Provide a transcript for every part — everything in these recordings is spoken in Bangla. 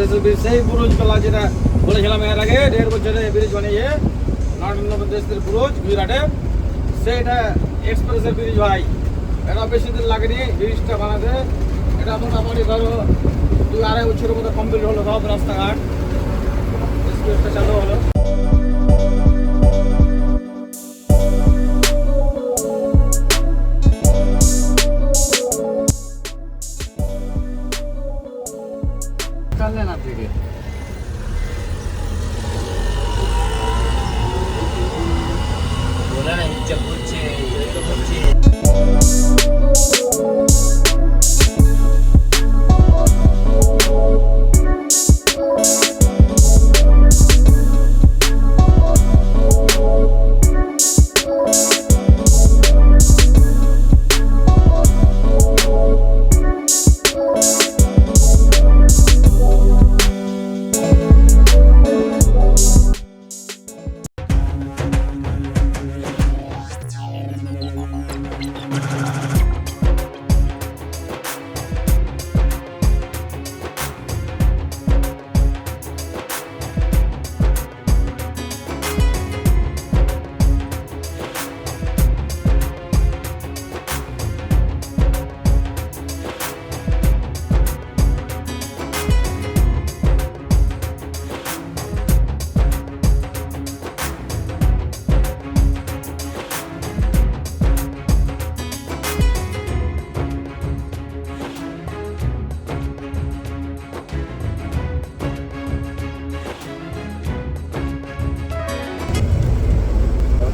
এক্সপ্রেসের ব্রিজ, সেই বুরুজ কলা যেটা বলেছিলাম এর আগে 1.5 বছরে ব্রিজ বানিয়ে নরেন্দ্র বুরুজ গুজরাটে, সেইটা এক্সপ্রেসের ব্রিজ ভাই। এটা বেশি দিন লাগেনি ব্রিজটা বানাতে। এটা মোটামুটি ধরো 2-2.5 বছরের মতো কমপ্লিট হলো, সব রাস্তাঘাট এক্সপ্রেসটা চালু হলো। থেকে बोला ना हिंचा पूछे ये तो पूछे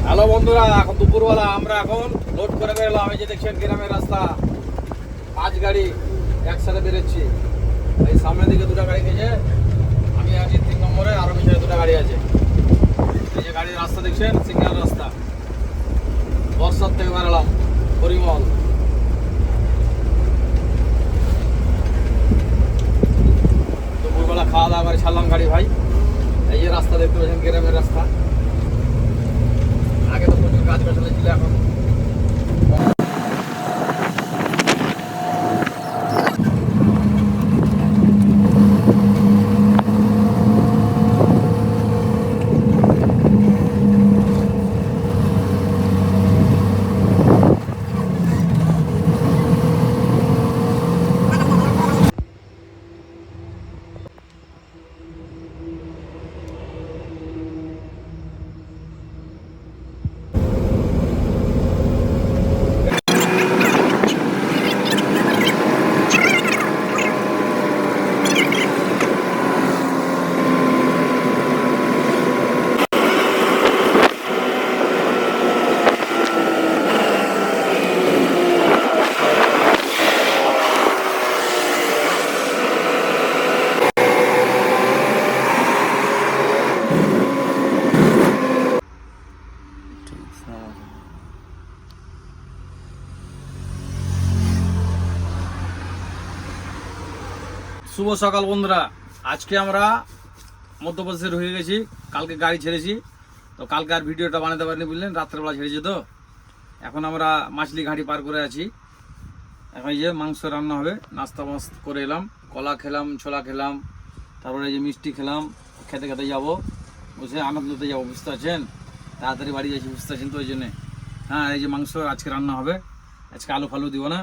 হ্যালো বন্ধুরা, এখন দুপুরবেলা আমরা এখন লোড করে বেরোলাম। এই যে দেখছেন গ্রামের রাস্তা, 5 গাড়ি একসাথে বেরোচ্ছি। এই সামনের দিকে 2টা গাড়ি গেছে, আমি আছি 3 নম্বরে, আরো পিছনে 2টা গাড়ি আছে। এই যে গাড়ির রাস্তা দেখছেন, সিঙ্গেল রাস্তা। বর্ষার থেকে বেরোলাম পরিমল। দুপুরবেলা খাওয়া দাওয়া করে ছাড়লাম গাড়ি ভাই। এই যে রাস্তা দেখতে পাচ্ছেন, গ্রামের রাস্তা। আগে তো প্রচুর গাছ গাছালি ছিল, এখন শুভ সকাল বন্ধুরা। আজকে আমরা মধ্যপ্রদেশে ঢুকে গেছি। কালকে গাড়ি ছেড়েছি, তো কালকে আর ভিডিওটা বানাতে পারিনি, বুঝলেন, রাত্রেবেলা ছেড়েছি। তো এখন আমরা মাছলি ঘাঁটি পার করে আছি। এখন এই যে মাংস রান্না হবে, নাস্তা মাস্ত করে এলাম, কলা খেলাম, ছোলা খেলাম, তারপরে এই যে মিষ্টি খেলাম। খেতে খেতে যাবো, বুঝে আনন্দতে যাবো, বুঝতে পারছেন। তাড়াতাড়ি বাড়ি যাচ্ছি, বুঝতে পারছেন তো, ওই জন্যে। হ্যাঁ, এই যে মাংস আজকে রান্না হবে। আজকে আলু ফালু দিব না,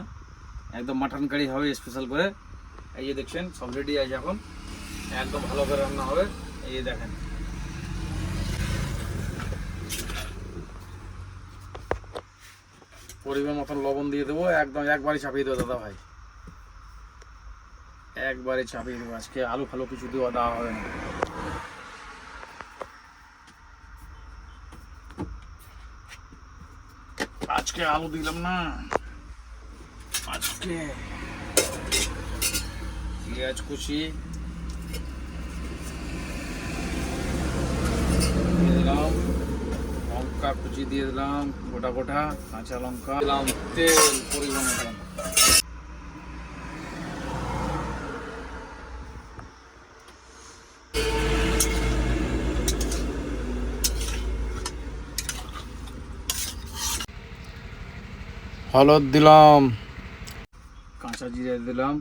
একদম মাটন কারি হবে স্পেশাল করে। এই যে দেখছেন সব রেডি আছে, এখন একদম ভালো করে রান্না হবে। এই যে দেখেন, পরিমাণ মতন লবণ দিয়ে দেবো, একদম একবারই চাপিয়ে দেবো দাদা ভাই, একবারে চাপিয়ে দেবো। আজকে আলু ফালু কিছু দেওয়া হবে না। আজকে আলু দিলাম না, আজকে পেঁয়াজ কুচি দিয়ে দিলাম, লঙ্কা কুচি দিয়ে দিলাম, গোটা গোটা কাঁচা লঙ্কা দিলাম, তেল পরিমাণ মতন। হলুদ দিলাম, কাঁচা জিরে দিলাম,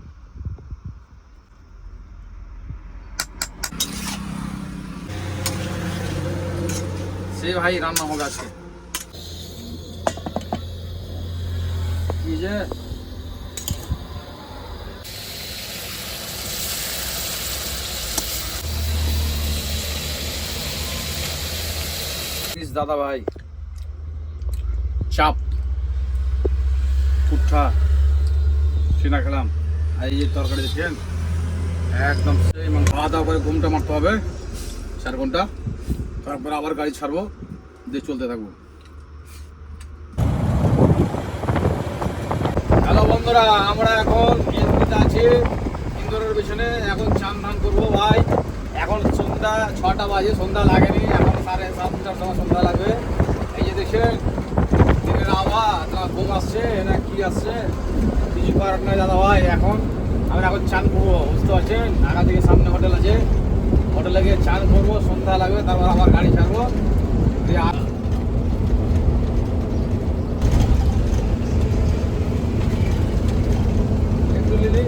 সেই ভাই রান্না হবে আজকে। কি যে দাদা ভাই, চাপ পুঠা চিনা খেলাম, আর এই যে তরকারি দেখছেন একদম সেই মাংস। খাওয়া দাওয়া করে ঘুমটা মারতে হবে 4 ঘন্টা, তারপরে আবার গাড়ি ছাড়বো, দিয়ে চলতে থাকবো। হ্যালো বন্ধুরা, আমরা এখন বিএনপিতে আছি ইন্দোরের পিছনে। এখন চান ধান করবো ভাই। এখন সন্ধ্যা 6টা বাজে, সন্ধ্যা লাগেনি, এখন 7:30টার সময় সন্ধ্যা লাগবে। এই যে দেখছেন দিনের আওয়াজ, ঘুম আসছে না কি আসছে কিছু করার নয় দাদা ভাই। আমরা এখন চান করবো, বুঝতে পারছেন। ঢাকা থেকে সামনে হোটেল আছে, হোটেলে গিয়ে চান করবো, সন্ধ্যা লাগবে, তারপর আবার গাড়ি ছাড়বো। একটু নিলি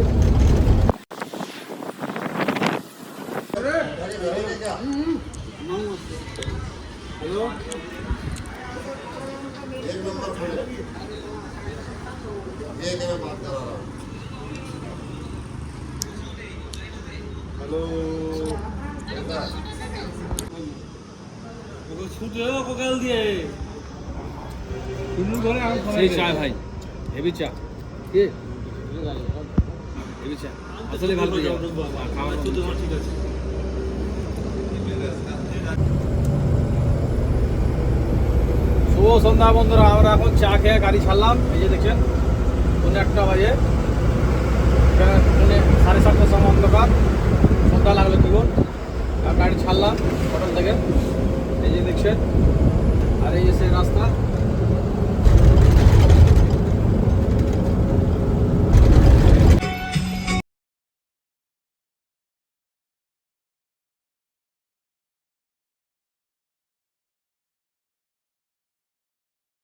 হ্যালো, হ্যালো সেই চা ভাই, হেভি চা। কি হেভি চা আসলে ভালো খাওয়া ঠিক আছে। শুভ সন্ধ্যা বন্ধুরা, আমরা এখন চা খেয়ে গাড়ি ছাড়লাম। এই যে দেখছেন 1:30 বাজে, 7:30টার সময় অন্ধকার, সন্ধ্যা লাগলো তখন গাড়ি ছাড়লাম হোটেল থেকে। এই যে দেখছেন, আর এই যে সেই রাস্তা।